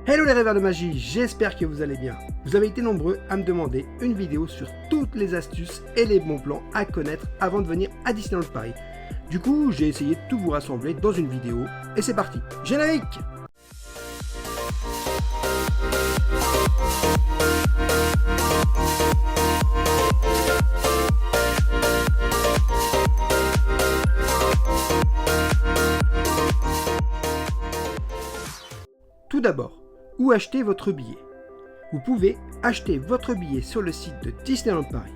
Hello les rêveurs de magie, j'espère que vous allez bien. Vous avez été nombreux à me demander une vidéo sur toutes les astuces et les bons plans à connaître avant de venir à Disneyland Paris. Du coup, j'ai essayé de tout vous rassembler dans une vidéo et c'est parti. Générique! Tout d'abord, où acheter votre billet? Vous pouvez acheter votre billet sur le site de Disneyland Paris.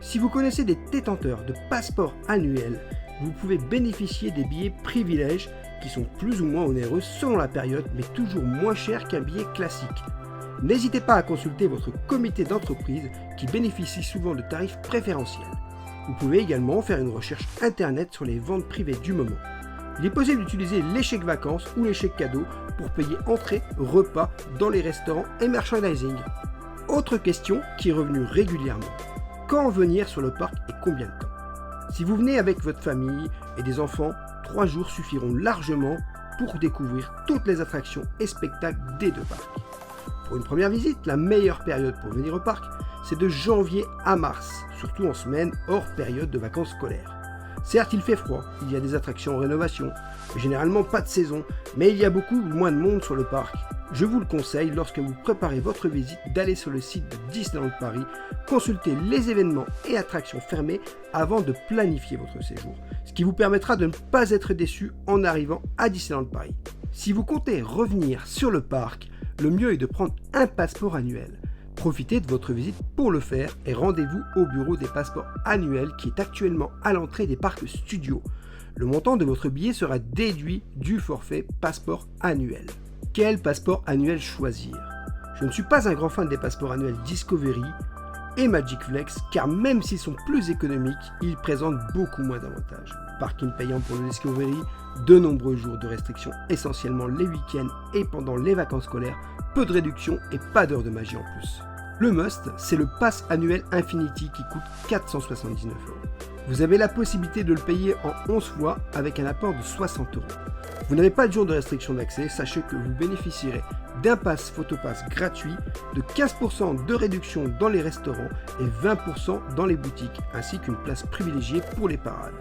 Si vous connaissez des détenteurs de passeports annuels, vous pouvez bénéficier des billets privilèges qui sont plus ou moins onéreux selon la période, mais toujours moins chers qu'un billet classique. N'hésitez pas à consulter votre comité d'entreprise qui bénéficie souvent de tarifs préférentiels. Vous pouvez également faire une recherche internet sur les ventes privées du moment. Il est possible d'utiliser les chèques vacances ou les chèques cadeaux pour payer entrée, repas dans les restaurants et merchandising. Autre question qui est revenue régulièrement. Quand venir sur le parc et combien de temps? Si vous venez avec votre famille et des enfants, 3 jours suffiront largement pour découvrir toutes les attractions et spectacles des deux parcs. Pour une première visite, la meilleure période pour venir au parc, c'est de janvier à mars, surtout en semaine hors période de vacances scolaires. Certes, il fait froid, il y a des attractions en rénovation, généralement pas de saison, mais il y a beaucoup moins de monde sur le parc. Je vous le conseille lorsque vous préparez votre visite d'aller sur le site de Disneyland Paris, consulter les événements et attractions fermées avant de planifier votre séjour, ce qui vous permettra de ne pas être déçu en arrivant à Disneyland Paris. Si vous comptez revenir sur le parc, le mieux est de prendre un passeport annuel. Profitez de votre visite pour le faire et rendez-vous au bureau des passeports annuels qui est actuellement à l'entrée des parcs studios. Le montant de votre billet sera déduit du forfait passeport annuel. Quel passeport annuel choisir? Je ne suis pas un grand fan des passeports annuels Discovery et Magic Flex car même s'ils sont plus économiques, ils présentent beaucoup moins d'avantages. Parking payant pour le Discovery, de nombreux jours de restrictions essentiellement les week-ends et pendant les vacances scolaires, peu de réduction et pas d'heures de magie en plus. Le must, c'est le pass annuel Infinity qui coûte 479€. Vous avez la possibilité de le payer en 11 fois avec un apport de 60€. Vous n'avez pas de jour de restriction d'accès, sachez que vous bénéficierez d'un pass photopass gratuit, de 15% de réduction dans les restaurants et 20% dans les boutiques, ainsi qu'une place privilégiée pour les parades.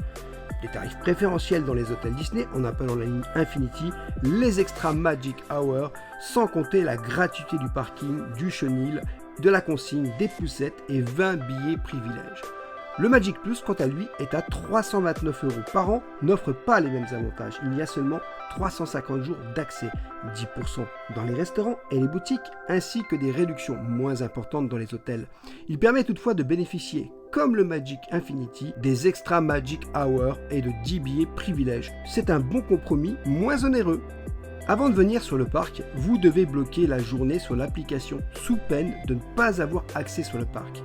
Des tarifs préférentiels dans les hôtels Disney en appelant la ligne Infinity, les extra Magic Hour, sans compter la gratuité du parking, du chenil, de la consigne, des poussettes et 20 billets privilèges. Le Magic Plus, quant à lui, est à 329€ par an, n'offre pas les mêmes avantages. Il y a seulement 350 jours d'accès, 10% dans les restaurants et les boutiques, ainsi que des réductions moins importantes dans les hôtels. Il permet toutefois de bénéficier, comme le Magic Infinity, des extra Magic Hour et de 10 billets privilèges. C'est un bon compromis, moins onéreux. Avant de venir sur le parc, vous devez bloquer la journée sur l'application sous peine de ne pas avoir accès sur le parc.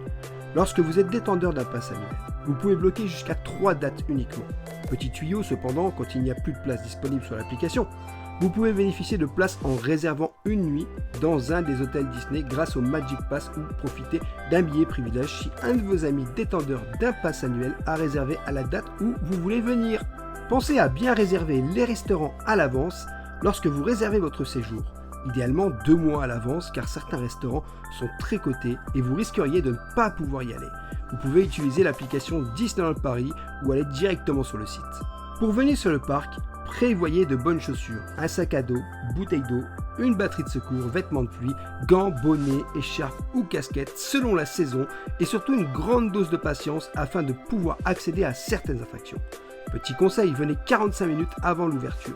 Lorsque vous êtes détenteur d'un pass annuel, vous pouvez bloquer jusqu'à 3 dates uniquement. Petit tuyau cependant, quand il n'y a plus de place disponible sur l'application, vous pouvez bénéficier de places en réservant une nuit dans un des hôtels Disney grâce au Magic Pass ou profiter d'un billet privilège si un de vos amis détenteurs d'un pass annuel a réservé à la date où vous voulez venir. Pensez à bien réserver les restaurants à l'avance lorsque vous réservez votre séjour. Idéalement 2 mois à l'avance car certains restaurants sont très cotés et vous risqueriez de ne pas pouvoir y aller. Vous pouvez utiliser l'application Disneyland Paris ou aller directement sur le site. Pour venir sur le parc, prévoyez de bonnes chaussures, un sac à dos, bouteille d'eau, une batterie de secours, vêtements de pluie, gants, bonnets, écharpes ou casquettes selon la saison et surtout une grande dose de patience afin de pouvoir accéder à certaines attractions. Petit conseil, venez 45 minutes avant l'ouverture.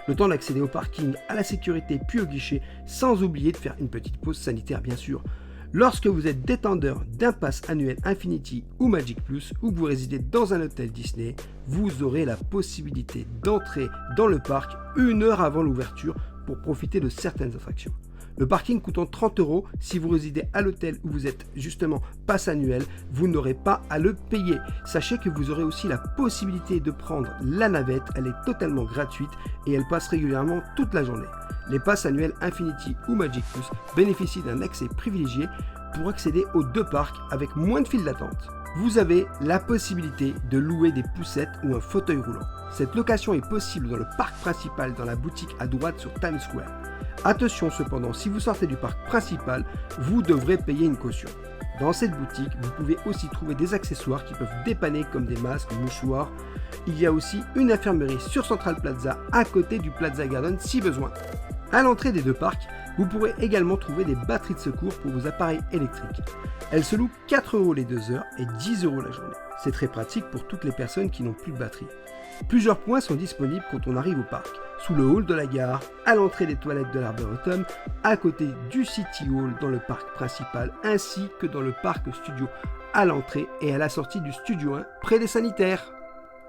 Le temps d'accéder au parking, à la sécurité puis au guichet, sans oublier de faire une petite pause sanitaire bien sûr. Lorsque vous êtes détenteur d'un pass annuel Infinity ou Magic Plus ou que vous résidez dans un hôtel Disney, vous aurez la possibilité d'entrer dans le parc 1 heure avant l'ouverture pour profiter de certaines attractions. Le parking coûtant 30€, si vous résidez à l'hôtel où vous êtes justement pass annuel, vous n'aurez pas à le payer. Sachez que vous aurez aussi la possibilité de prendre la navette, elle est totalement gratuite et elle passe régulièrement toute la journée. Les passes annuels Infinity ou Magic Plus bénéficient d'un accès privilégié pour accéder aux 2 parcs avec moins de files d'attente. Vous avez la possibilité de louer des poussettes ou un fauteuil roulant. Cette location est possible dans le parc principal dans la boutique à droite sur Times Square. Attention cependant, si vous sortez du parc principal, vous devrez payer une caution. Dans cette boutique, vous pouvez aussi trouver des accessoires qui peuvent dépanner comme des masques, mouchoirs. Il y a aussi une infirmerie sur Central Plaza à côté du Plaza Garden si besoin. À l'entrée des deux parcs, vous pourrez également trouver des batteries de secours pour vos appareils électriques. Elles se louent 4 € les 2 heures et 10 € la journée. C'est très pratique pour toutes les personnes qui n'ont plus de batterie. Plusieurs points sont disponibles quand on arrive au parc. Sous le hall de la gare, à l'entrée des toilettes de l'Arboretum, à côté du City Hall dans le parc principal, ainsi que dans le parc studio à l'entrée et à la sortie du studio 1 près des sanitaires.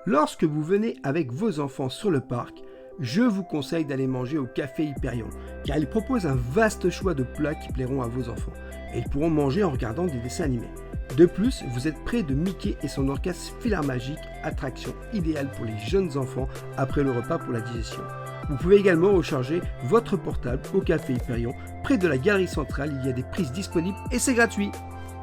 Lorsque vous venez avec vos enfants sur le parc, je vous conseille d'aller manger au Café Hyperion, car il propose un vaste choix de plats qui plairont à vos enfants, et ils pourront manger en regardant des dessins animés. De plus, vous êtes près de Mickey et son orchestre Philharmagique, attraction idéale pour les jeunes enfants après le repas pour la digestion. Vous pouvez également recharger votre portable au Café Hyperion. Près de la galerie centrale, il y a des prises disponibles et c'est gratuit.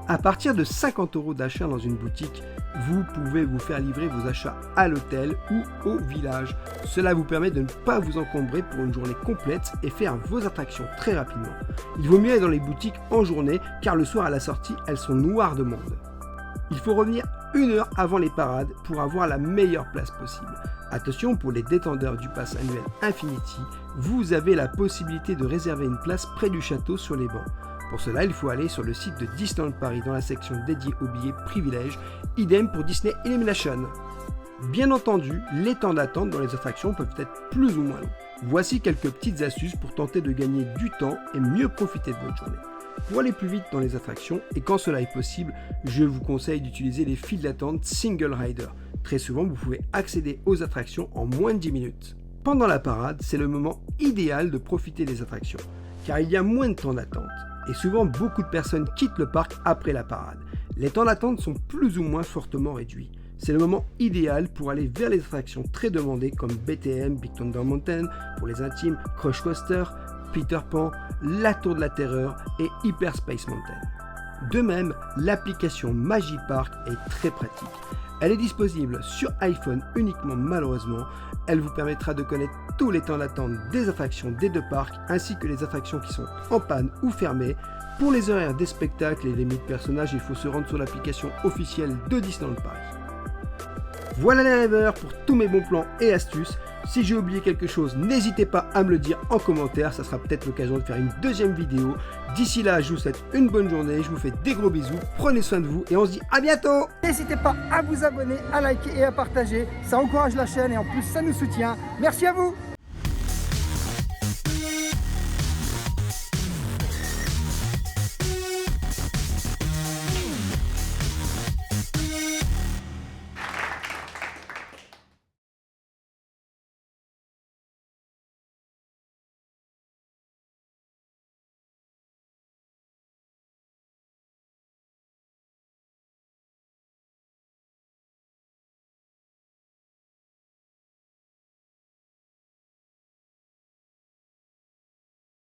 À partir de 50 € d'achat dans une boutique, vous pouvez vous faire livrer vos achats à l'hôtel ou au village. Cela vous permet de ne pas vous encombrer pour une journée complète et faire vos attractions très rapidement. Il vaut mieux aller dans les boutiques en journée car le soir à la sortie, elles sont noires de monde. Il faut revenir 1 heure avant les parades pour avoir la meilleure place possible. Attention, pour les détenteurs du pass annuel Infinity, vous avez la possibilité de réserver une place près du château sur les bancs. Pour cela, il faut aller sur le site de Disneyland Paris dans la section dédiée aux billets privilèges, idem pour Disney Illumination. Bien entendu, les temps d'attente dans les attractions peuvent être plus ou moins longs. Voici quelques petites astuces pour tenter de gagner du temps et mieux profiter de votre journée. Pour aller plus vite dans les attractions, et quand cela est possible, je vous conseille d'utiliser les files d'attente Single Rider. Très souvent, vous pouvez accéder aux attractions en moins de 10 minutes. Pendant la parade, c'est le moment idéal de profiter des attractions, car il y a moins de temps d'attente. Et souvent, beaucoup de personnes quittent le parc après la parade. Les temps d'attente sont plus ou moins fortement réduits. C'est le moment idéal pour aller vers les attractions très demandées comme BTM, Big Thunder Mountain, pour les intimes, Crush Coaster, Peter Pan, la Tour de la Terreur et Hyper Space Mountain. De même, l'application Magipark est très pratique. Elle est disponible sur iPhone uniquement malheureusement. Elle vous permettra de connaître tous les temps d'attente des attractions des deux parcs ainsi que les attractions qui sont en panne ou fermées. Pour les horaires des spectacles et les 1000 personnages, il faut se rendre sur l'application officielle de Disneyland Paris. Voilà les rêveurs pour tous mes bons plans et astuces. Si j'ai oublié quelque chose, n'hésitez pas à me le dire en commentaire, ça sera peut-être l'occasion de faire une deuxième vidéo. D'ici là, je vous souhaite une bonne journée, je vous fais des gros bisous, prenez soin de vous et on se dit à bientôt. N'hésitez pas à vous abonner, à liker et à partager, ça encourage la chaîne et en plus ça nous soutient. Merci à vous.